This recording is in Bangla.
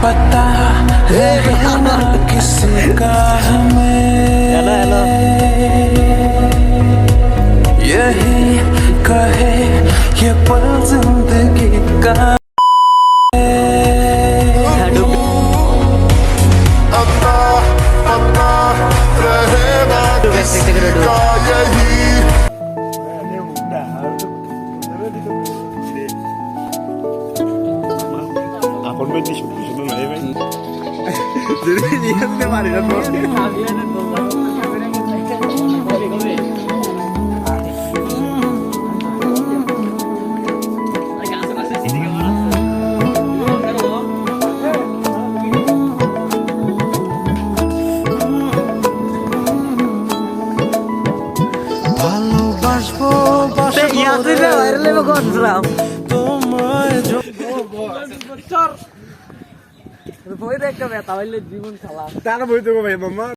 पता रहना किसी का हमें यही कहे ये पल जिंदगी का এখন বেশি সত্যি শুনো নাই ভাই যদি নিয়ে আসতে পারি না তো ভালোবাসবো বই দেখতে ব্যথা হইলে জীবন খালা তারা বই দেবো ভাই মাম্মা